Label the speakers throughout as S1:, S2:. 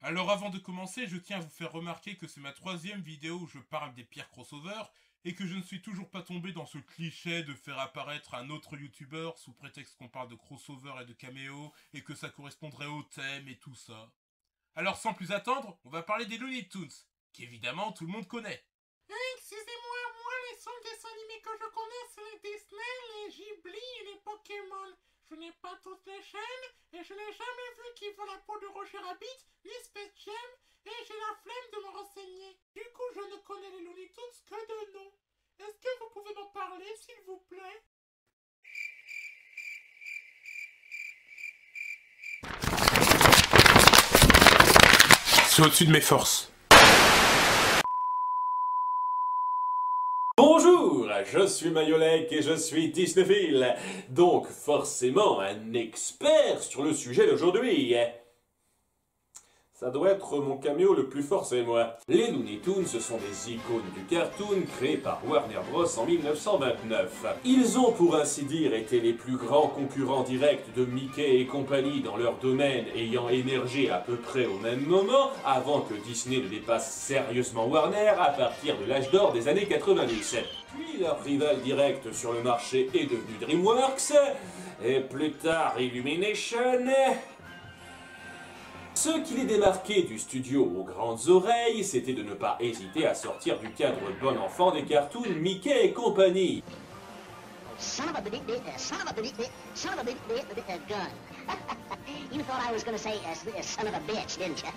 S1: Alors avant de commencer, je tiens à vous faire remarquer que c'est ma troisième vidéo où je parle des pires crossovers et que je ne suis toujours pas tombé dans ce cliché de faire apparaître un autre youtubeur sous prétexte qu'on parle de crossover et de caméo et que ça correspondrait au thème et tout ça. Alors sans plus attendre, on va parler des Looney Tunes, qu'évidemment tout le monde connaît.
S2: Excusez-moi, moi les seuls dessins animés que je connais c'est les Disney, les Ghibli et les Pokémon. Je n'ai pas toutes les chaînes et je n'ai jamais vu Qui veut la peau de Roger Rabbit ni Space Jam et j'ai la flemme de me renseigner. Du coup je ne connais les Looney Tunes que de nom. Est-ce que vous pouvez m'en parler s'il vous plaît?
S1: C'est au-dessus de mes forces.
S3: Bonjour, je suis Mayolek et je suis Disneyphile, donc forcément un expert sur le sujet d'aujourd'hui. Ça doit être mon caméo le plus fort, c'est moi. Les Looney Tunes sont des icônes du cartoon créés par Warner Bros en 1929. Ils ont pour ainsi dire été les plus grands concurrents directs de Mickey et compagnie dans leur domaine, ayant émergé à peu près au même moment, avant que Disney ne dépasse sérieusement Warner à partir de l'âge d'or des années 90. Puis leur rival direct sur le marché est devenu DreamWorks, et plus tard Illumination. Ce qui les démarquait du studio aux grandes oreilles, c'était de ne pas hésiter à sortir du cadre bon enfant des cartoons Mickey et compagnie.
S4: Son of a gun. You thought I was gonna say son of a bitch, didn't you?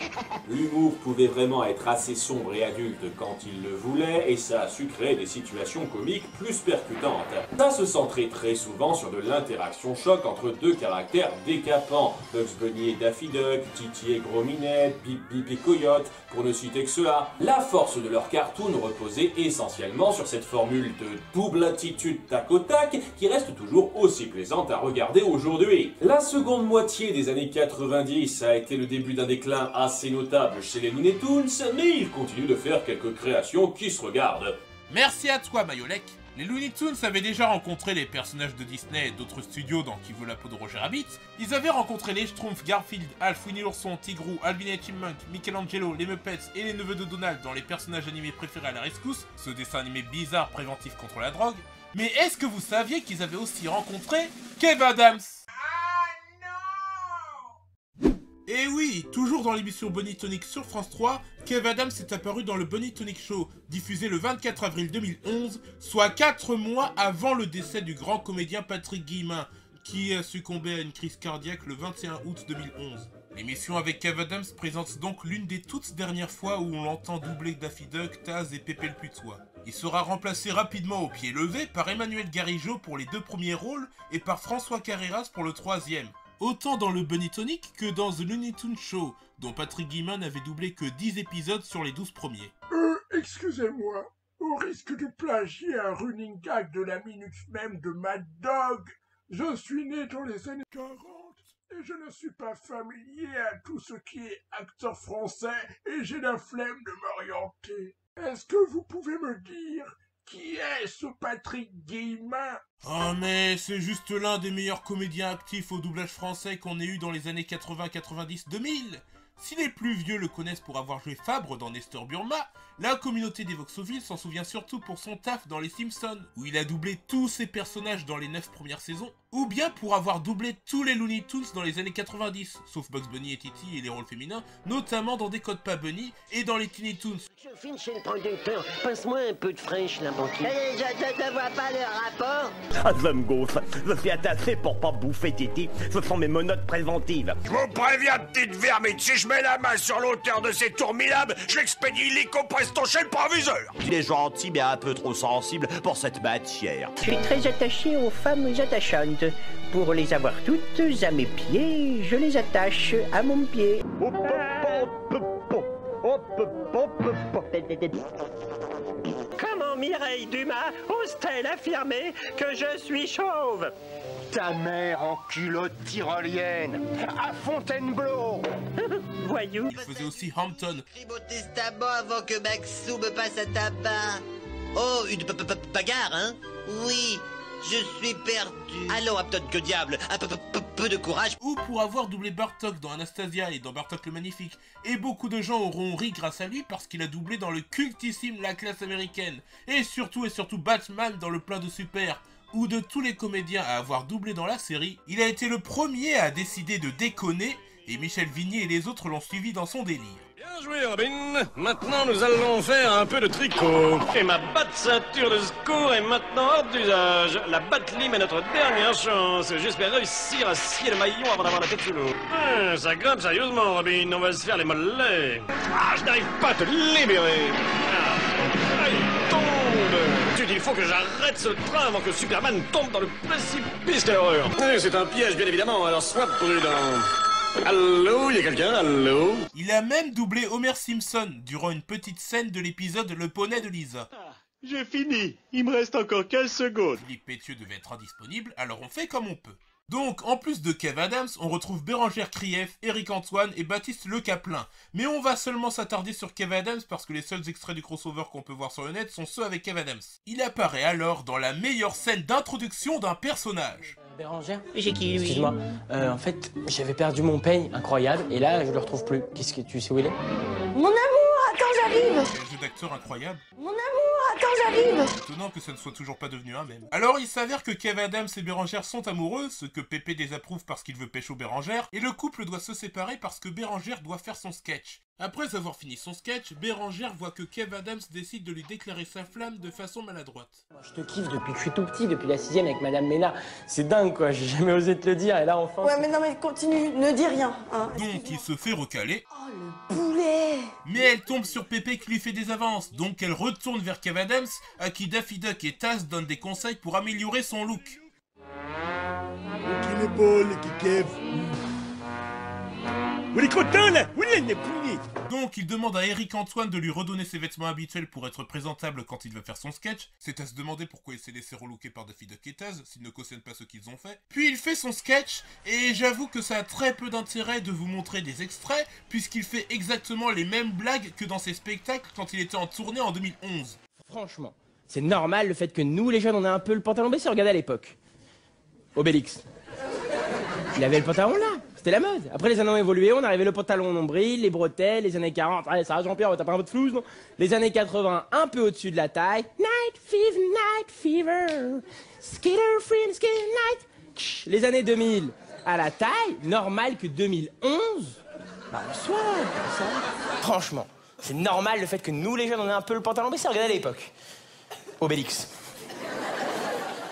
S3: L'humour pouvait vraiment être assez sombre et adulte quand il le voulait, et ça a su créer des situations comiques plus percutantes. Ça se centrait très souvent sur de l'interaction choc entre deux caractères décapants, Bugs Bunny et Daffy Duck, Titi et Gros Minette, Bip Bip et Coyote, pour ne citer que cela. La force de leur cartoon reposait essentiellement sur cette formule de double attitude tac au tac, qui reste toujours aussi plaisante à regarder aujourd'hui. La seconde moitié des années 90 a été le début d'un déclin assez notable chez les Looney Tunes, mais ils continuent de faire quelques créations qui se regardent.
S1: Merci à toi Mayolek. Les Looney Tunes avaient déjà rencontré les personnages de Disney et d'autres studios dans Qui veut la peau de Roger Rabbit. Ils avaient rencontré les Schtroumpfs, Garfield, Alf, Winnie l'ourson, Tigrou, Alvin et Chipmunk, Michelangelo, les Muppets et les neveux de Donald dans les personnages animés préférés à la rescousse, ce dessin animé bizarre préventif contre la drogue. Mais est-ce que vous saviez qu'ils avaient aussi rencontré Kev Adams? Et oui, toujours dans l'émission Bunny Tonic sur France 3, Kev Adams est apparu dans le Bunny Tonic Show, diffusé le 24 avril 2011, soit 4 mois avant le décès du grand comédien Patrick Guillemin, qui a succombé à une crise cardiaque le 21 août 2011. L'émission avec Kev Adams présente donc l'une des toutes dernières fois où on l'entend doubler Daffy Duck, Taz et Pépé le Putois. Il sera remplacé rapidement au pied levé par Emmanuel Garigeau pour les 2 premiers rôles et par François Carreras pour le 3e. Autant dans le Bunny Tonic que dans The Looney Tunes Show, dont Patrick Guillemin n'avait doublé que 10 épisodes sur les 12 premiers.
S2: Excusez-moi, au risque de plagier un running gag de la minute même de Mad Dog, je suis né dans les années 40 et je ne suis pas familier à tout ce qui est acteur français et j'ai la flemme de m'orienter. Est-ce que vous pouvez me dire qui est ce Patrick Guillemin?
S1: Oh mais c'est juste l'un des meilleurs comédiens actifs au doublage français qu'on ait eu dans les années 80, 90, 2000. Si les plus vieux le connaissent pour avoir joué Fabre dans Nestor Burma, la communauté des Voxovilles s'en souvient surtout pour son taf dans Les Simpsons, où il a doublé tous ses personnages dans les 9 premières saisons, ou bien pour avoir doublé tous les Looney Tunes dans les années 90, sauf Bugs Bunny et Titi et les rôles féminins, notamment dans Décode pas Bunny et dans les Teeny Toons.
S5: Finch producteur, passe-moi un peu de French, la banquier. Je ne vois pas le rapport.
S6: Ah, je me gonfle. Je suis attaché pour pas bouffer Titi. Ce sont mes menottes préventives.
S7: Je vous préviens, petite vermine, si je mets la main sur l'auteur de ces tourmilables, j'expédie l'hélico presto chez le proviseur.
S6: Il est gentil, mais un peu trop sensible pour cette matière.
S5: Je suis très attaché aux femmes attachantes. Pour les avoir toutes à mes pieds, je les attache à mon pied. Comment Mireille Dumas ose-t-elle affirmer que je suis chauve?
S7: Ta mère en culotte tyrolienne, à Fontainebleau.
S5: Voyou.
S1: Il faisait aussi Hampton.
S8: Écris mon testament avant que Maxou me passe à tabac. Oh, une bagarre, hein? Oui. Je suis perdu. Allons, Upton, que diable, un peu de courage.
S1: Ou pour avoir doublé Bartok dans Anastasia et dans Bartok le Magnifique. Et beaucoup de gens auront ri grâce à lui parce qu'il a doublé dans le cultissime La Classe Américaine. Et surtout Batman dans Le Plein de Super. Ou de tous les comédiens à avoir doublé dans la série, il a été le premier à décider de déconner, et Michel Vignier et les autres l'ont suivi dans son délire.
S9: Bien joué, Robin. Maintenant, nous allons faire un peu de tricot. Et ma batte ceinture de secours est maintenant hors d'usage. La batte lime est notre dernière chance. J'espère réussir à scier le maillon avant d'avoir la tête sous l'eau. Ça grimpe sérieusement, Robin. On va se faire les mollets. Ah, je n'arrive pas à te libérer. Ah, il tombe. Il faut que j'arrête ce train avant que Superman tombe dans le précipice de l'horreur. C'est un piège, bien évidemment, alors sois prudent. Allô, il y a quelqu'un? Allô?
S1: Il a même doublé Homer Simpson durant une petite scène de l'épisode Le Poney de Lisa.
S10: J'ai fini, il me reste encore 15 secondes.
S1: Philippe Pétieux devait être indisponible, alors on fait comme on peut. Donc, en plus de Kev Adams, on retrouve Bérangère Krief, Éric Antoine et Baptiste Le Caplin. Mais on va seulement s'attarder sur Kev Adams parce que les seuls extraits du crossover qu'on peut voir sur le net sont ceux avec Kev Adams. Il apparaît alors dans la meilleure scène d'introduction d'un personnage.
S11: Bérangère?
S5: J'ai qui, lui?
S11: Excuse-moi, en fait, j'avais perdu mon peigne, incroyable, et là, je le retrouve plus. Qu'est-ce que tu sais où il est?
S12: Mon amour, attends, j'arrive!
S1: Un jeu d'acteur incroyable.
S12: Mon amour, attends, j'arrive!
S1: Étonnant que ça ne soit toujours pas devenu un mème. Alors, il s'avère que Kev Adams et Bérangère sont amoureux, ce que Pépé désapprouve parce qu'il veut pécho Bérangère, et le couple doit se séparer parce que Bérangère doit faire son sketch. Après avoir fini son sketch, Bérangère voit que Kev Adams décide de lui déclarer sa flamme de façon maladroite.
S11: Moi, je te kiffe depuis que je suis tout petit, depuis la 6ème avec Madame Ménard. C'est dingue, quoi, j'ai jamais osé te le dire, et là, enfin...
S12: Ouais, mais non, mais continue, ne dis rien, hein.
S1: Donc, il se fait recaler.
S12: Oh, le poulet!
S1: Mais elle tombe sur Pépé qui lui fait des avances, donc elle retourne vers Kev Adams, à qui Daffy Duck et Taz donnent des conseils pour améliorer son look.
S10: Ok, les balles, les Kev. Vous êtes content, là? Oui, il est puni.
S1: Donc, il demande à Éric Antoine de lui redonner ses vêtements habituels pour être présentable quand il va faire son sketch. C'est à se demander pourquoi il s'est laissé relooker par Daffy Duck et Taz, s'ils ne cautionnent pas ce qu'ils ont fait. Puis il fait son sketch, et j'avoue que ça a très peu d'intérêt de vous montrer des extraits, puisqu'il fait exactement les mêmes blagues que dans ses spectacles quand il était en tournée en 2011.
S11: Franchement, c'est normal le fait que nous, les jeunes, on a un peu le pantalon baissé. Regardez à l'époque. Obélix. Il avait le pantalon là. C'était la mode. Après, les années ont évolué, on arrivait le pantalon au nombril, les bretelles, les années 40, allez, ça va Jean-Pierre, on va taper un peu de flouze, non? Les années 80, un peu au-dessus de la taille. Night fever, skitter free and skitter night. Les années 2000, à la taille, normal que 2011, bah on soit ça. Franchement, c'est normal le fait que nous, les jeunes, on ait un peu le pantalon baissé. Regardez à l'époque. Obélix.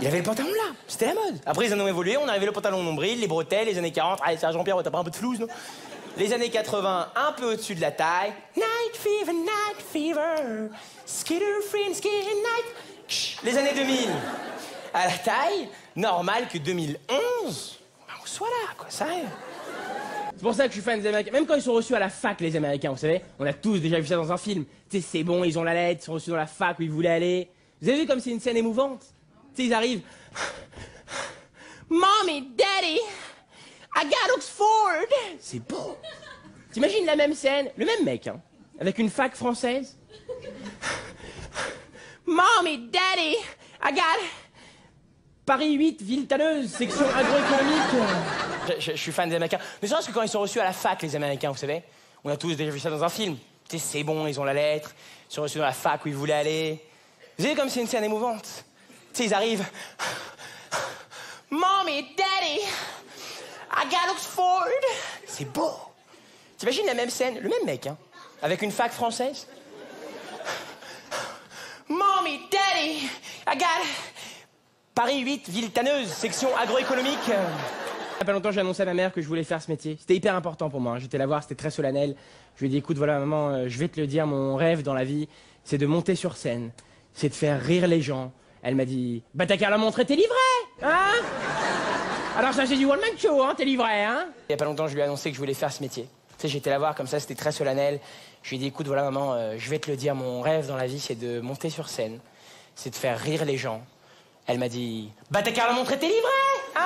S11: Il avait le pantalon là, c'était la mode. Après, les années ont évolué, on arrivait le pantalon au nombril, les bretelles, les années 40, allez, ça Jean-Pierre, on va taper un peu de flouze, non? Les années 80, un peu au-dessus de la taille. Night fever, skitter free and skitter night. Les années 2000, à la taille, normal que 2011, bah on soit là, quoi, ça arrive. C'est pour ça que je suis fan des Américains. Même quand ils sont reçus à la fac, les Américains, vous savez, on a tous déjà vu ça dans un film. Tu sais, c'est bon, ils ont la lettre, ils sont reçus dans la fac où ils voulaient aller. Vous avez vu comme c'est une scène émouvante? Tu sais, ils arrivent. Mommy, Daddy, I got Oxford. C'est beau. T'imagines la même scène, le même mec, hein, avec une fac française. Mommy, Daddy, I got Paris 8, ville tanneuse, section agroéconomique. Je suis fan des Américains. Mais c'est vrai que quand ils sont reçus à la fac, les Américains, vous savez, on a tous déjà vu ça dans un film. Tu sais, c'est bon, ils ont la lettre, ils sont reçus dans la fac où ils voulaient aller. Vous savez comme c'est une scène émouvante. Tu sais, ils arrivent. Mommy, Daddy, I got Oxford. C'est beau. T'imagines la même scène, le même mec, hein, avec une fac française. Mommy, Daddy, I got Paris 8, ville tanneuse, section agroéconomique. Il y a pas longtemps, j'ai annoncé à ma mère que je voulais faire ce métier. C'était hyper important pour moi, hein. J'étais la voir, c'était très solennel. Je lui ai dit, écoute, voilà, maman, je vais te le dire, mon rêve dans la vie, c'est de monter sur scène, c'est de faire rire les gens. Elle m'a dit, bah t'as qu'à la montrer, t'es livré, hein? Alors ça c'est du one man show, hein, t'es livré, hein? Il y a pas longtemps, je lui ai annoncé que je voulais faire ce métier. Tu sais, j'étais la voir comme ça, c'était très solennel. Je lui ai dit, écoute, voilà maman, je vais te le dire, mon rêve dans la vie, c'est de monter sur scène, c'est de faire rire les gens. Elle m'a dit, bah t'as qu'à la montrer, t'es livré, hein?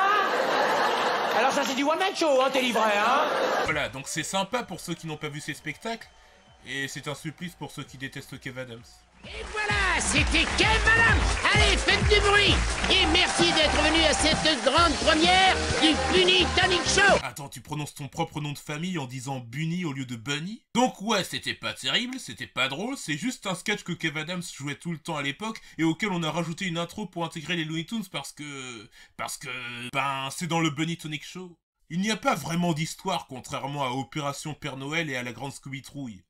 S11: Alors ça c'est du one man show, hein, t'es livré, hein?
S1: Voilà, donc c'est sympa pour ceux qui n'ont pas vu ces spectacles. Et c'est un supplice pour ceux qui détestent Kev Adams.
S13: Et voilà, c'était Kev Adams. Allez, faites du bruit. Et merci d'être venu à cette grande première du Bunny Tonic Show.
S1: Attends, tu prononces ton propre nom de famille en disant Bunny au lieu de Bunny? Donc ouais, c'était pas terrible, c'était pas drôle, c'est juste un sketch que Kev Adams jouait tout le temps à l'époque et auquel on a rajouté une intro pour intégrer les Looney Tunes parce que c'est dans le Bunny Tonic Show. Il n'y a pas vraiment d'histoire contrairement à Opération Père Noël et à la Grande Scooby-Trouille.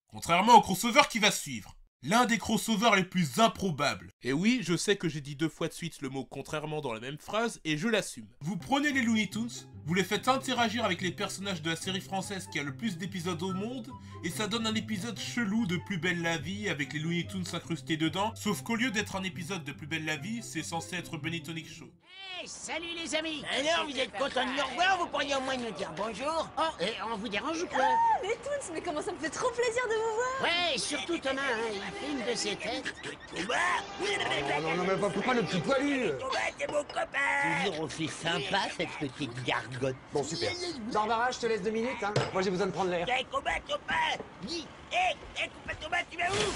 S1: Contrairement au crossover qui va suivre. L'un des crossovers les plus improbables. Et oui, je sais que j'ai dit 2 fois de suite le mot contrairement dans la même phrase, et je l'assume. Vous prenez les Looney Tunes, vous les faites interagir avec les personnages de la série française qui a le plus d'épisodes au monde, et ça donne un épisode chelou de Plus Belle la Vie avec les Looney Tunes incrustés dedans, sauf qu'au lieu d'être un épisode de Plus Belle la Vie, c'est censé être Bunny Tonic Show.
S13: Hey, salut les amis.
S14: Alors, vous êtes content de nous revoir? Vous pourriez au moins nous dire bonjour?
S13: Oh, on vous dérange ou quoi?
S12: Ah, les Toons, mais comment ça me fait trop plaisir de vous voir.
S13: Ouais, surtout Thomas, hein, il fait une de ses têtes.
S14: Non, mais pas le petit poilu. C'est mon copain. Toujours aussi sympa, cette petite gargote.
S15: Bon, super. Barbara, je te laisse 2 minutes, hein. Moi, j'ai besoin de prendre l'air.
S14: Hé, combat, Thomas. Dis, combat, Thomas, tu vas où?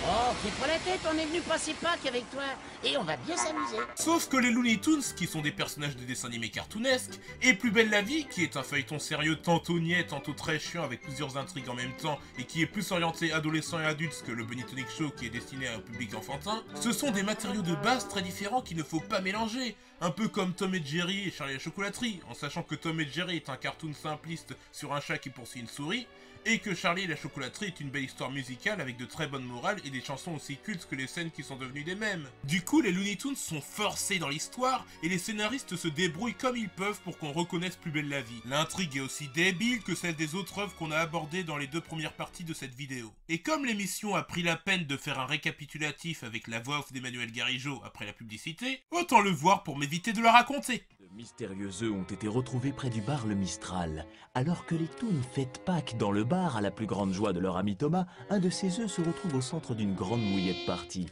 S13: Oh, fais pas la tête, on est venu passer Pâques avec toi, et on va bien s'amuser.
S1: Sauf que les Looney Tunes, qui sont des personnages de dessins animés cartoonesques, et Plus Belle la Vie, qui est un feuilleton sérieux tantôt niais, tantôt très chiant avec plusieurs intrigues en même temps, et qui est plus orienté adolescents et adultes que le Bunny Tonic Show qui est destiné à un public enfantin, ce sont des matériaux de base très différents qu'il ne faut pas mélanger. Un peu comme Tom et Jerry et Charlie la chocolaterie, en sachant que Tom et Jerry est un cartoon simpliste sur un chat qui poursuit une souris, et que Charlie et la chocolaterie est une belle histoire musicale avec de très bonnes morales et des chansons aussi cultes que les scènes qui sont devenues des mèmes. Du coup, les Looney Tunes sont forcés dans l'histoire et les scénaristes se débrouillent comme ils peuvent pour qu'on reconnaisse Plus Belle la Vie. L'intrigue est aussi débile que celle des autres œuvres qu'on a abordées dans les 2 premières parties de cette vidéo. Et comme l'émission a pris la peine de faire un récapitulatif avec la voix off d'Emmanuel Garigeau après la publicité, autant le voir pour m'éviter de la raconter.
S16: De mystérieux œufs ont été retrouvés près du bar Le Mistral. Alors que les Toons fêtent Pâques dans le bar à la plus grande joie de leur ami Thomas, un de ces œufs se retrouve au centre d'une grande mouillette partie.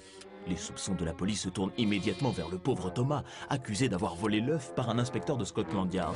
S16: Les soupçons de la police se tournent immédiatement vers le pauvre Thomas, accusé d'avoir volé l'œuf par un inspecteur de Scotland Yard.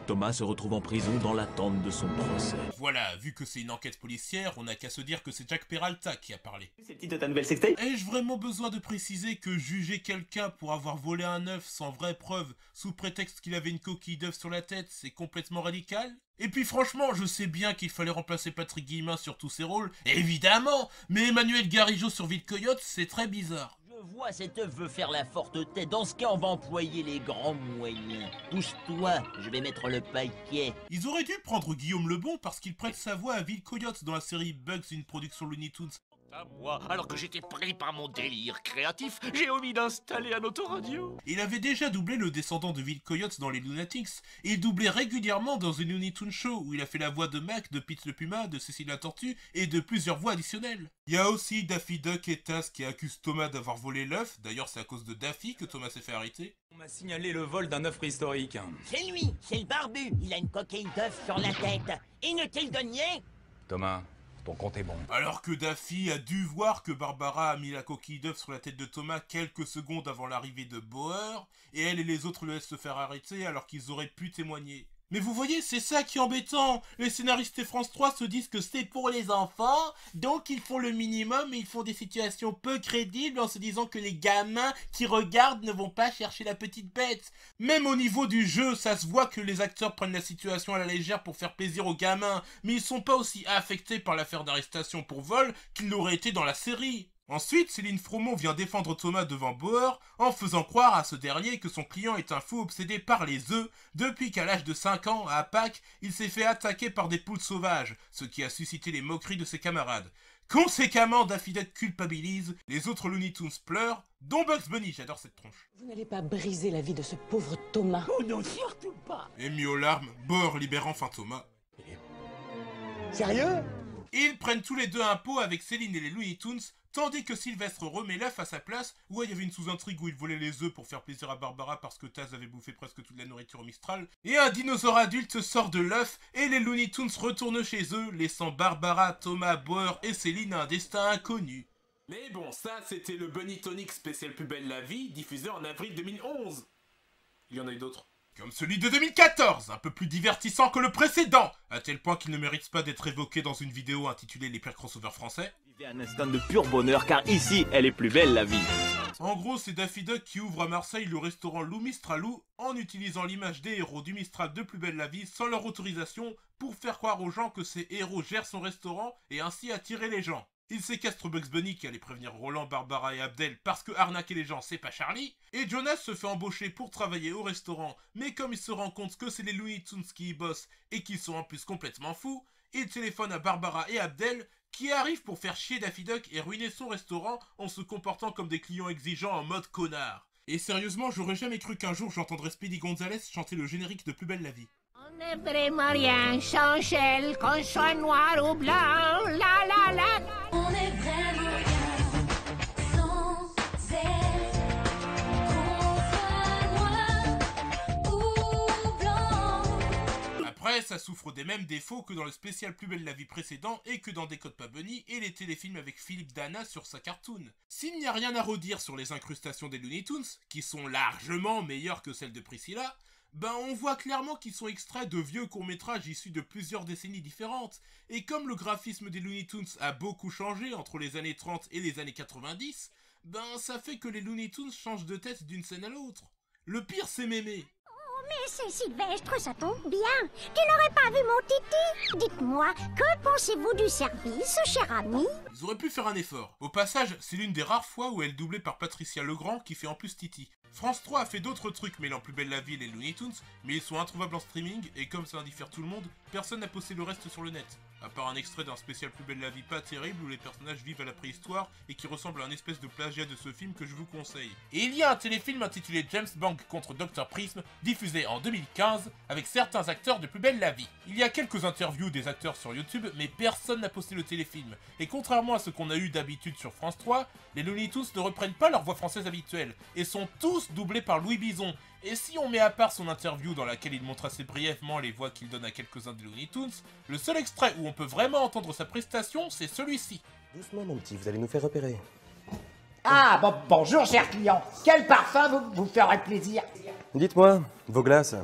S16: Thomas se retrouve en prison dans l'attente de son procès.
S1: Voilà, vu que c'est une enquête policière, on n'a qu'à se dire que c'est Jack Peralta qui a parlé.
S6: C'est le titre de ta nouvelle sextape?
S1: Ai-je vraiment besoin de préciser que juger quelqu'un pour avoir volé un œuf sans vraie preuve, sous prétexte qu'il avait une coquille d'œuf sur la tête, c'est complètement radical? Et puis franchement, je sais bien qu'il fallait remplacer Patrick Guillemin sur tous ses rôles, évidemment, mais Emmanuel Garigeau sur Ville Coyote, c'est très bizarre.
S14: Je vois cet œuf veut faire la forte tête. Dans ce cas, on va employer les grands moyens. Pousse-toi, je vais mettre le paquet.
S1: Ils auraient dû prendre Guillaume Lebon parce qu'il prête sa voix à Ville Coyote dans la série Bugs, une production Looney Tunes.
S7: À moi, alors que j'étais pris par mon délire créatif, j'ai omis d'installer un autoradio.
S1: Il avait déjà doublé le descendant de Ville Coyote dans les Lunatics, et il doublait régulièrement dans The Looney Tunes Show, où il a fait la voix de Mac, de Pete le Puma, de Cécile la Tortue, et de plusieurs voix additionnelles. Il y a aussi Daffy Duck et Taz qui accusent Thomas d'avoir volé l'œuf, d'ailleurs c'est à cause de Daffy que Thomas s'est fait arrêter.
S17: On m'a signalé le vol d'un œuf préhistorique.
S14: C'est lui, c'est le barbu, il a une coquille d'œuf sur la tête. Inutile de nier.
S17: Thomas, ton compte est bon.
S1: Alors que Daffy a dû voir que Barbara a mis la coquille d'œuf sur la tête de Thomas quelques secondes avant l'arrivée de Bauer, et elle et les autres le laissent se faire arrêter alors qu'ils auraient pu témoigner. Mais vous voyez, c'est ça qui est embêtant. Les scénaristes de France 3 se disent que c'est pour les enfants, donc ils font le minimum et ils font des situations peu crédibles en se disant que les gamins qui regardent ne vont pas chercher la petite bête. Même au niveau du jeu, ça se voit que les acteurs prennent la situation à la légère pour faire plaisir aux gamins, mais ils sont pas aussi affectés par l'affaire d'arrestation pour vol qu'ils l'auraient été dans la série. Ensuite, Céline Fromont vient défendre Thomas devant Bauer en faisant croire à ce dernier que son client est un fou obsédé par les œufs depuis qu'à l'âge de 5 ans, à Pâques, il s'est fait attaquer par des poules sauvages, ce qui a suscité les moqueries de ses camarades. Conséquemment, Daffy Duck culpabilise, les autres Looney Tunes pleurent, dont Bugs Bunny, j'adore cette tronche.
S18: Vous n'allez pas briser la vie de ce pauvre Thomas.
S14: Oh non, surtout pas.
S1: Ému aux larmes, Bauer libère enfin Thomas.
S14: Sérieux?
S1: Ils prennent tous les deux un pot avec Céline et les Looney Tunes, tandis que Sylvestre remet l'œuf à sa place, où il y avait une sous-intrigue où il volait les œufs pour faire plaisir à Barbara parce que Taz avait bouffé presque toute la nourriture au Mistral, et un dinosaure adulte sort de l'œuf, et les Looney Tunes retournent chez eux, laissant Barbara, Thomas, Bauer et Céline un destin inconnu. Mais bon, ça c'était le Bunny Tonic spécial Plus Belle la Vie, diffusé en avril 2011. Il y en a eu d'autres. Comme celui de 2014, un peu plus divertissant que le précédent, à tel point qu'il ne mérite pas d'être évoqué dans une vidéo intitulée Les pires crossovers français.
S16: Vivez un instant de pur bonheur, car ici, elle est plus belle la vie.
S1: En gros, c'est Daffy Duck qui ouvre à Marseille le restaurant Lou Mistralou en utilisant l'image des héros du Mistral de Plus belle la vie sans leur autorisation pour faire croire aux gens que ces héros gèrent son restaurant et ainsi attirer les gens. Il séquestre Bugs Bunny qui allait prévenir Roland, Barbara et Abdel parce que arnaquer les gens c'est pas Charlie. Et Jonas se fait embaucher pour travailler au restaurant, mais comme il se rend compte que c'est les Looney Tunes qui y bossent et qu'ils sont en plus complètement fous, il téléphone à Barbara et Abdel qui arrivent pour faire chier Daffy Duck et ruiner son restaurant en se comportant comme des clients exigeants en mode connard. Et sérieusement, j'aurais jamais cru qu'un jour j'entendrais Speedy Gonzales chanter le générique de Plus belle la vie.
S13: On n'est vraiment rien sans elle, qu'on soit noir ou blanc, la la la. On est vraiment rien sans elle, qu'on soit noir ou blanc.
S1: Après, ça souffre des mêmes défauts que dans le spécial Plus belle la vie précédent et que dans Décode pas Bunny et les téléfilms avec Philippe Dana sur sa cartoon. S'il n'y a rien à redire sur les incrustations des Looney Tunes, qui sont largement meilleures que celles de Priscilla, ben on voit clairement qu'ils sont extraits de vieux courts-métrages issus de plusieurs décennies différentes, et comme le graphisme des Looney Tunes a beaucoup changé entre les années 30 et les années 90, ben ça fait que les Looney Tunes changent de tête d'une scène à l'autre. Le pire c'est Mémé.
S13: Oh mais c'est Sylvestre, ça tombe bien. Tu n'aurais pas vu mon titi? Dites-moi, que pensez-vous du service, cher ami?
S1: Ils auraient pu faire un effort. Au passage, c'est l'une des rares fois où elle est doublée par Patricia Legrand qui fait en plus Titi. France 3 a fait d'autres trucs mêlant Plus belle la vie et les Looney Tunes, mais ils sont introuvables en streaming et comme ça indiffère tout le monde, personne n'a posté le reste sur le net. À part un extrait d'un spécial Plus belle la vie pas terrible où les personnages vivent à la préhistoire et qui ressemble à un espèce de plagiat de ce film que je vous conseille. Et il y a un téléfilm intitulé James Bank contre Dr Prism, diffusé en 2015, avec certains acteurs de Plus belle la vie. Il y a quelques interviews des acteurs sur YouTube, mais personne n'a posté le téléfilm. Et contrairement à ce qu'on a eu d'habitude sur France 3, les Looney Tunes ne reprennent pas leur voix française habituelle, et sont tous doublés par Louis Bison. Et si on met à part son interview dans laquelle il montre assez brièvement les voix qu'il donne à quelques-uns des Looney Tunes, le seul extrait où on peut vraiment entendre sa prestation, c'est celui-ci.
S19: Doucement mon petit, vous allez nous faire repérer.
S20: Ah, bonjour cher client. Quel parfum vous ferait plaisir?
S19: Dites-moi, vos glaces,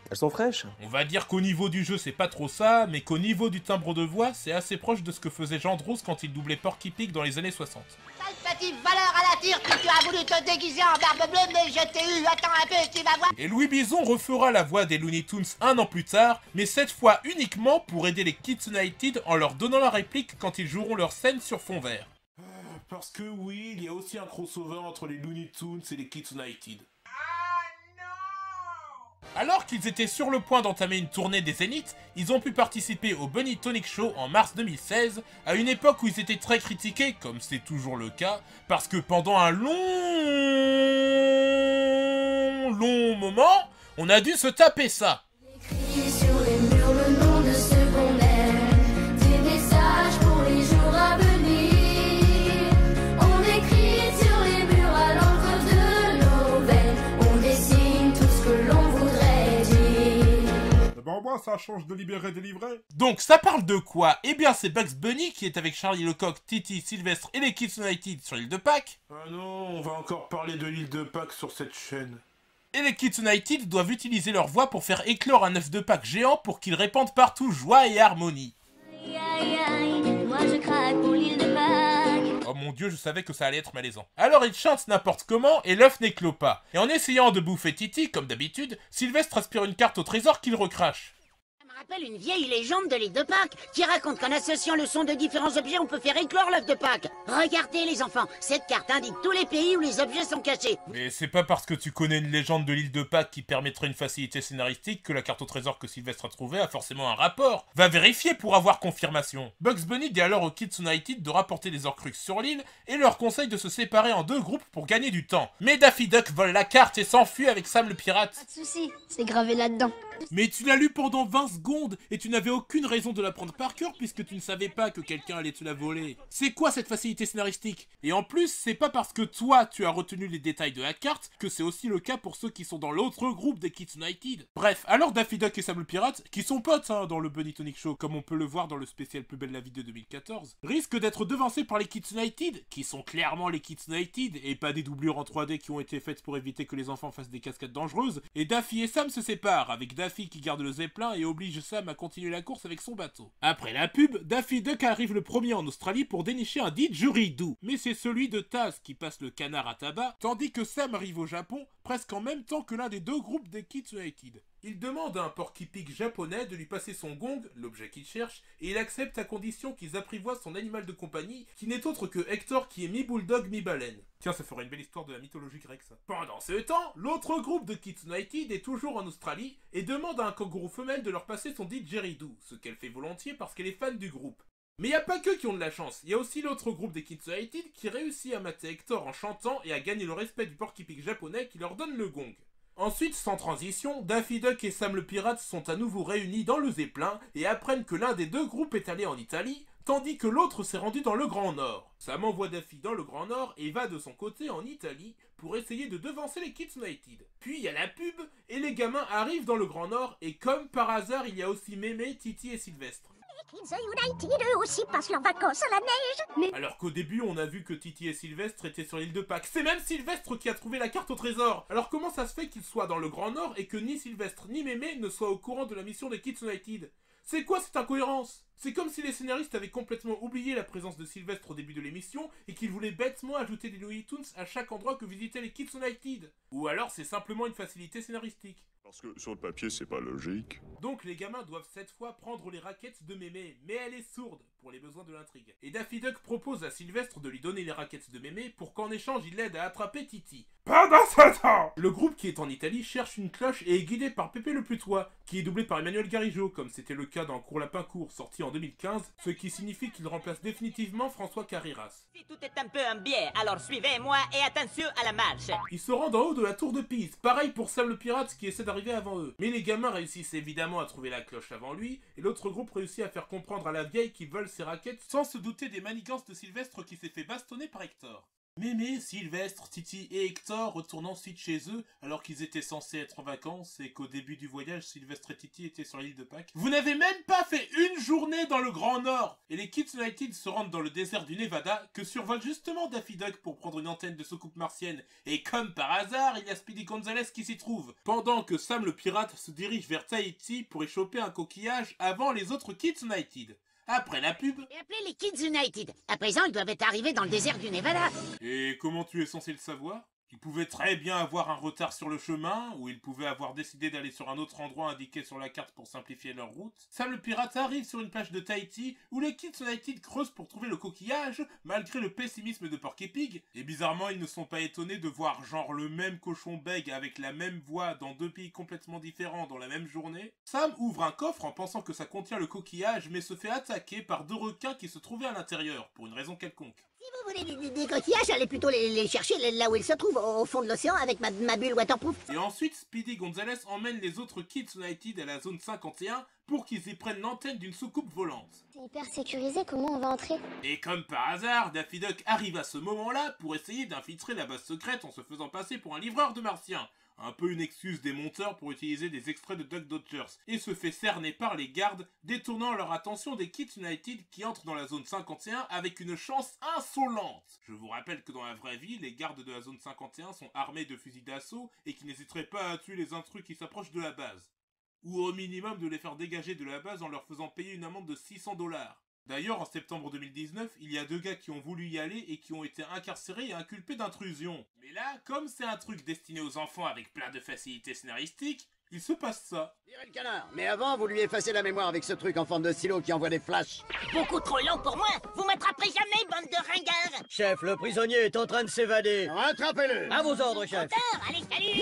S19: elles sont fraîches?
S1: On va dire qu'au niveau du jeu c'est pas trop ça, mais qu'au niveau du timbre de voix, c'est assez proche de ce que faisait Gendros quand il doublait Porky Pig dans les années 60.
S4: Petite valeur à la tire, tu as voulu te déguiser en barbe bleue, mais je t'ai eu, attends un peu, tu vas voir.
S1: Et Louis Bison refera la voix des Looney Tunes un an plus tard, mais cette fois uniquement pour aider les Kids United en leur donnant la réplique quand ils joueront leur scène sur fond vert. Parce que oui, il y a aussi un crossover entre les Looney Tunes et les Kids United. Alors qu'ils étaient sur le point d'entamer une tournée des Zéniths, ils ont pu participer au Bunny Tonic Show en mars 2016, à une époque où ils étaient très critiqués, comme c'est toujours le cas, parce que pendant un long moment, on a dû se taper ça.
S13: Écrit sur les murs le nom de ceux qu'on aime, des messages pour les jours à venir. On écrit sur les murs à l'encre de nos veines, on dessine tout ce que l'on voudrait dire.
S2: Bon, moi, ça change de libérer délivré.
S1: Donc ça parle de quoi? Eh bien c'est Bugs Bunny qui est avec Charlie Lecoq, Titi, Sylvestre et les Kids United sur l'île de Pâques.
S2: Ah non, on va encore parler de l'île de Pâques sur cette chaîne.
S1: Et les Kids United doivent utiliser leur voix pour faire éclore un œuf de Pâques géant pour qu'il répande partout joie et harmonie.
S13: Aïe aïe aïe, moi je craque pour l'île de Pâques.
S1: Oh mon dieu, je savais que ça allait être malaisant. Alors ils chantent n'importe comment et l'œuf n'éclot pas. Et en essayant de bouffer Titi, comme d'habitude, Sylvestre aspire une carte au trésor qu'il recrache.
S4: Ça me rappelle une vieille légende de l'île de Pâques qui raconte qu'en associant le son de différents objets, on peut faire éclore l'œuf de Pâques. Regardez les enfants, cette carte indique tous les pays où les objets sont cachés.
S1: Mais c'est pas parce que tu connais une légende de l'île de Pâques qui permettrait une facilité scénaristique que la carte au trésor que Sylvestre a trouvée a forcément un rapport. Va vérifier pour avoir confirmation. Bugs Bunny dit alors aux Kids United de rapporter les Horcruxes sur l'île et leur conseille de se séparer en deux groupes pour gagner du temps. Mais Daffy Duck vole la carte et s'enfuit avec Sam le pirate.
S12: Pas de soucis, c'est gravé là-dedans.
S1: Mais tu l'as lu pendant 20 secondes et tu n'avais aucune raison de l'apprendre par cœur puisque tu ne savais pas que quelqu'un allait te la voler. C'est quoi cette facilité scénaristique? Et en plus, c'est pas parce que toi tu as retenu les détails de la carte que c'est aussi le cas pour ceux qui sont dans l'autre groupe des Kids United. Bref, alors Daffy Duck et Sam le Pirate, qui sont potes dans le Bunny Tonic Show, comme on peut le voir dans le spécial Plus belle la vie de 2014, risquent d'être devancés par les Kids United, qui sont clairement les Kids United, et pas des doublures en 3D qui ont été faites pour éviter que les enfants fassent des cascades dangereuses, et Daffy et Sam se séparent, avec Daffy qui garde le zeppelin et oblige Sam à continuer la course avec son bateau. Après la pub, Daffy Duck arrive le premier en Australie pour dénicher un didgeridoo, mais c'est celui de Taz qui passe le canard à tabac, tandis que Sam arrive au Japon presque en même temps que l'un des deux groupes des Kids United. Il demande à un Porky Pig japonais de lui passer son gong, l'objet qu'il cherche, et il accepte à condition qu'ils apprivoisent son animal de compagnie, qui n'est autre que Hector qui est mi-bulldog, mi-baleine. Tiens, ça ferait une belle histoire de la mythologie grecque, ça. Pendant ce temps, l'autre groupe de Kids United est toujours en Australie et demande à un kangourou femelle de leur passer son didgeridoo, ce qu'elle fait volontiers parce qu'elle est fan du groupe. Mais y a pas que qui ont de la chance, y a aussi l'autre groupe des Kids United qui réussit à mater Hector en chantant et à gagner le respect du Porky Pig japonais qui leur donne le gong. Ensuite, sans transition, Daffy Duck et Sam le Pirate sont à nouveau réunis dans le Zeppelin et apprennent que l'un des deux groupes est allé en Italie, tandis que l'autre s'est rendu dans le Grand Nord. Sam envoie Daffy dans le Grand Nord et va de son côté en Italie pour essayer de devancer les Kids United. Puis il y a la pub et les gamins arrivent dans le Grand Nord et comme par hasard, il y a aussi Mémé, Titi et Sylvestre.
S13: Les Kids United, eux aussi, passent leurs vacances à la neige.
S1: Alors qu'au début, on a vu que Titi et Sylvestre étaient sur l'île de Pâques. C'est même Sylvestre qui a trouvé la carte au trésor. Alors comment ça se fait qu'ils soient dans le Grand Nord et que ni Sylvestre ni Mémé ne soient au courant de la mission des Kids United? C'est quoi cette incohérence? C'est comme si les scénaristes avaient complètement oublié la présence de Sylvestre au début de l'émission et qu'ils voulaient bêtement ajouter des Looney Tunes à chaque endroit que visitaient les Kids United. Ou alors c'est simplement une facilité scénaristique.
S21: Parce que sur le papier, c'est pas logique.
S1: Donc les gamins doivent cette fois prendre les raquettes de Mémé, mais elle est sourde pour les besoins de l'intrigue. Et Daffy Duck propose à Sylvestre de lui donner les raquettes de Mémé pour qu'en échange il l'aide à attraper Titi. Pendant ce temps, le groupe qui est en Italie cherche une cloche et est guidé par Pépé le Putois, qui est doublé par Emmanuel Garigeau, comme c'était le cas dans Cours Lapin Court, sorti en 2015, ce qui signifie qu'il remplace définitivement François Carriras.
S22: Si tout est un peu en biais, alors suivez-moi et attention à la marche.
S1: Ils se rendent en haut de la tour de Pise, pareil pour Sam le Pirate qui essaie d'arriver avant eux. Mais les gamins réussissent évidemment à trouver la cloche avant lui, et l'autre groupe réussit à faire comprendre à la vieille qu'ils veulent ses raquettes sans se douter des manigances de Sylvestre qui s'est fait bastonner par Hector. Mémé, Sylvestre, Titi et Hector retournent ensuite chez eux alors qu'ils étaient censés être en vacances et qu'au début du voyage, Sylvestre et Titi étaient sur l'île de Pâques. Vous n'avez même pas fait une journée dans le Grand Nord! Et les Kids United se rendent dans le désert du Nevada que survole justement Daffy Duck pour prendre une antenne de soucoupe martienne. Et comme par hasard, il y a Speedy Gonzales qui s'y trouve. Pendant que Sam le Pirate se dirige vers Tahiti pour y choper un coquillage avant les autres Kids United. Après la pub...
S4: Et appelez les Kids United. À présent, ils doivent être arrivés dans le désert du Nevada.
S1: Et comment tu es censé le savoir? Ils pouvaient très bien avoir un retard sur le chemin, ou ils pouvaient avoir décidé d'aller sur un autre endroit indiqué sur la carte pour simplifier leur route. Sam le Pirate arrive sur une plage de Tahiti, où les Kids United creusent pour trouver le coquillage, malgré le pessimisme de Porky Pig. Et bizarrement, ils ne sont pas étonnés de voir genre le même cochon bègue avec la même voix dans deux pays complètement différents dans la même journée. Sam ouvre un coffre en pensant que ça contient le coquillage, mais se fait attaquer par deux requins qui se trouvaient à l'intérieur, pour une raison quelconque.
S4: Si vous voulez des coquillages, allez plutôt les chercher là où ils se trouvent, au fond de l'océan, avec ma bulle waterproof.
S1: Et ensuite, Speedy Gonzales emmène les autres Kids United à la zone 51 pour qu'ils y prennent l'antenne d'une soucoupe volante.
S23: C'est hyper sécurisé, comment on va entrer?
S1: Et comme par hasard, Daffy Duck arrive à ce moment-là pour essayer d'infiltrer la base secrète en se faisant passer pour un livreur de martiens. Un peu une excuse des monteurs pour utiliser des extraits de Duck Dodgers, et se fait cerner par les gardes, détournant leur attention des Kids United qui entrent dans la zone 51 avec une chance insolente. Je vous rappelle que dans la vraie vie, les gardes de la zone 51 sont armés de fusils d'assaut et qui n'hésiteraient pas à tuer les intrus qui s'approchent de la base. Ou au minimum de les faire dégager de la base en leur faisant payer une amende de 600 $. D'ailleurs, en septembre 2019, il y a deux gars qui ont voulu y aller et qui ont été incarcérés et inculpés d'intrusion. Mais là, comme c'est un truc destiné aux enfants avec plein de facilités scénaristiques, il se passe ça.
S24: Virez le canard, mais avant, vous lui effacez la mémoire avec ce truc en forme de stylo qui envoie des flashs.
S22: Beaucoup trop long pour moi. Vous m'attraperez jamais, bande de ringards.
S14: Chef, le prisonnier est en train de s'évader.
S24: Rattrapez-le.
S14: À vos ordres, chef.
S22: Allez, salut.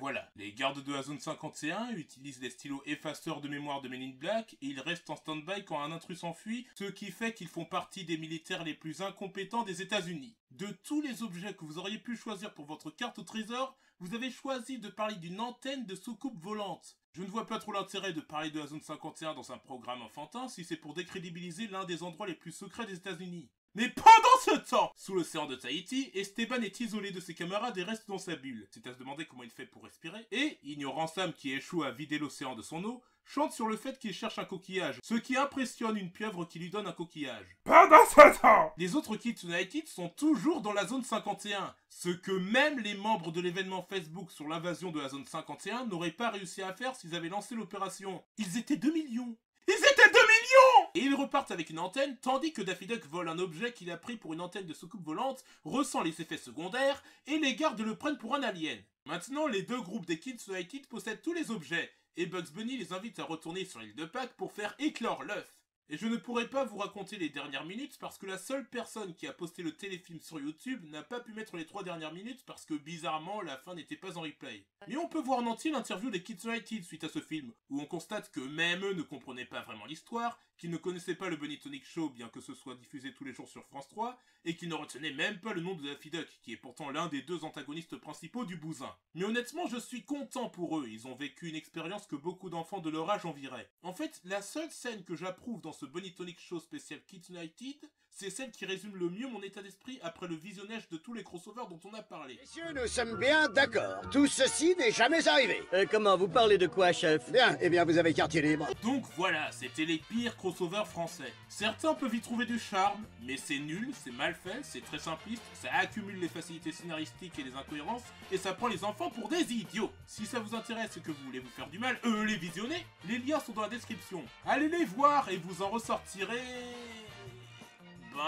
S1: voilà, les gardes de la zone 51 utilisent les stylos effaceurs de mémoire de Men in Black et ils restent en stand-by quand un intrus s'enfuit, ce qui fait qu'ils font partie des militaires les plus incompétents des États-Unis. De tous les objets que vous auriez pu choisir pour votre carte au trésor, vous avez choisi de parler d'une antenne de soucoupe volante. Je ne vois pas trop l'intérêt de parler de la zone 51 dans un programme enfantin si c'est pour décrédibiliser l'un des endroits les plus secrets des États-Unis. Mais pendant ce temps, sous l'océan de Tahiti, Esteban est isolé de ses camarades et reste dans sa bulle. C'est à se demander comment il fait pour respirer. Et, ignorant Sam qui échoue à vider l'océan de son eau, chante sur le fait qu'il cherche un coquillage, ce qui impressionne une pieuvre qui lui donne un coquillage. Pendant ce temps, les autres Kids United sont toujours dans la zone 51, ce que même les membres de l'événement Facebook sur l'invasion de la zone 51 n'auraient pas réussi à faire s'ils avaient lancé l'opération. Ils étaient 2 millions. Ils étaient 2 millions! Et ils repartent avec une antenne, tandis que Daffy Duck vole un objet qu'il a pris pour une antenne de soucoupe volante, ressent les effets secondaires, et les gardes le prennent pour un alien. Maintenant, les deux groupes des Kids United possèdent tous les objets, et Bugs Bunny les invite à retourner sur l'île de Pâques pour faire éclore l'œuf. Et je ne pourrai pas vous raconter les dernières minutes parce que la seule personne qui a posté le téléfilm sur YouTube n'a pas pu mettre les 3 dernières minutes parce que bizarrement la fin n'était pas en replay. Mais on peut voir en entier l'interview des Kids United suite à ce film, où on constate que même eux ne comprenaient pas vraiment l'histoire, qu'ils ne connaissaient pas le Bunny Tonic Show bien que ce soit diffusé tous les jours sur France 3, et qu'ils ne retenaient même pas le nom de Daffy Duck, qui est pourtant l'un des 2 antagonistes principaux du Bousin. Mais honnêtement, je suis content pour eux, ils ont vécu une expérience que beaucoup d'enfants de leur âge envieraient. En fait, la seule scène que j'approuve dans ce Bunny Tonic Show spécial Kids United, c'est celle qui résume le mieux mon état d'esprit après le visionnage de tous les crossovers dont on a parlé.
S24: Messieurs, nous sommes bien d'accord. Tout ceci n'est jamais arrivé.
S3: Comment, vous parlez de quoi, chef?
S24: Bien, eh bien vous avez quartier libre.
S1: Donc voilà, c'était les pires crossovers français. Certains peuvent y trouver du charme, mais c'est nul, c'est mal fait, c'est très simpliste, ça accumule les facilités scénaristiques et les incohérences, et ça prend les enfants pour des idiots. Si ça vous intéresse et que vous voulez vous faire du mal, les visionner, les liens sont dans la description. Allez les voir et vous en ressortirez...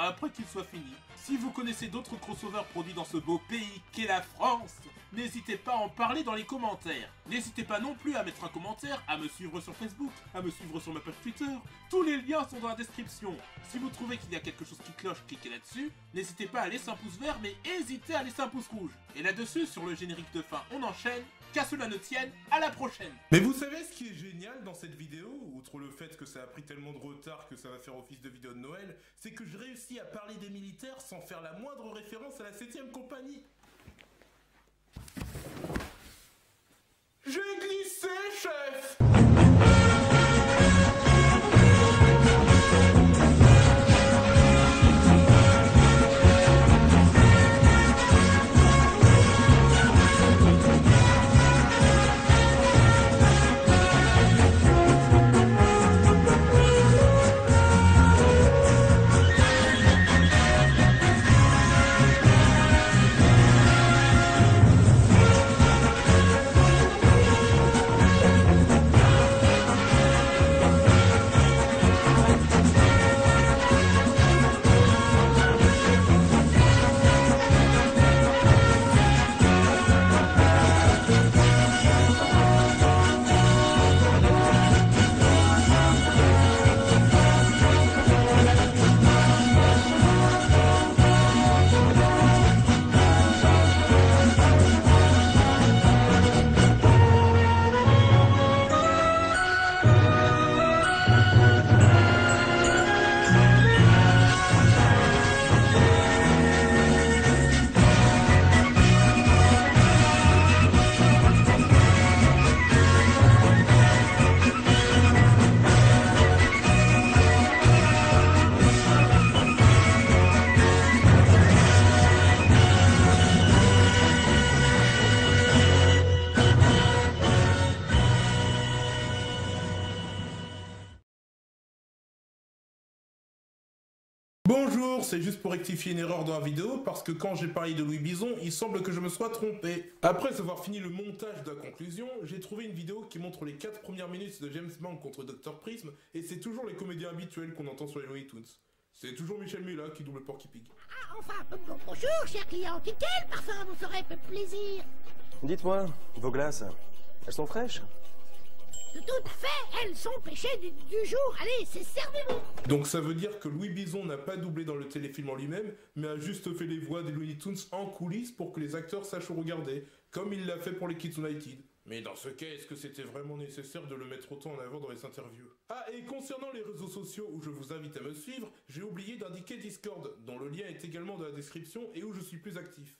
S1: après qu'il soit fini. Si vous connaissez d'autres crossovers produits dans ce beau pays qu'est la France, n'hésitez pas à en parler dans les commentaires. N'hésitez pas non plus à mettre un commentaire, à me suivre sur Facebook, à me suivre sur ma page Twitter. Tous les liens sont dans la description. Si vous trouvez qu'il y a quelque chose qui cloche, cliquez là-dessus. N'hésitez pas à laisser un pouce vert, mais hésitez à laisser un pouce rouge. Et là-dessus, sur le générique de fin, on enchaîne. Qu'à cela ne tienne, à la prochaine. Mais vous savez ce qui est génial dans cette vidéo, outre le fait que ça a pris tellement de retard que ça va faire office de vidéo de Noël, c'est que je réussis à parler des militaires sans faire la moindre référence à la 7ème compagnie. J'ai glissé, chef! Bonjour, c'est juste pour rectifier une erreur dans la vidéo, parce que quand j'ai parlé de Louis Bison, il semble que je me sois trompé. Après avoir fini le montage de la conclusion, j'ai trouvé une vidéo qui montre les 4 premières minutes de James Bond contre Dr Prism, et c'est toujours les comédiens habituels qu'on entend sur les Looney Tunes. C'est toujours Michel Mula qui double Porky Pig.
S13: Ah, enfin, bonjour, cher client. Quel parfum vous ferait plaisir?
S19: Dites-moi, vos glaces, elles sont fraîches?
S13: Tout à fait, elles sont pêchées du jour. Allez, c'est servez-vous.
S1: Donc ça veut dire que Louis Bison n'a pas doublé dans le téléfilm en lui-même, mais a juste fait les voix des Looney Tunes en coulisses pour que les acteurs sachent où regarder, comme il l'a fait pour les Kids United. Mais dans ce cas, est-ce que c'était vraiment nécessaire de le mettre autant en avant dans les interviews? Ah, et concernant les réseaux sociaux où je vous invite à me suivre, j'ai oublié d'indiquer Discord, dont le lien est également dans la description et où je suis plus actif.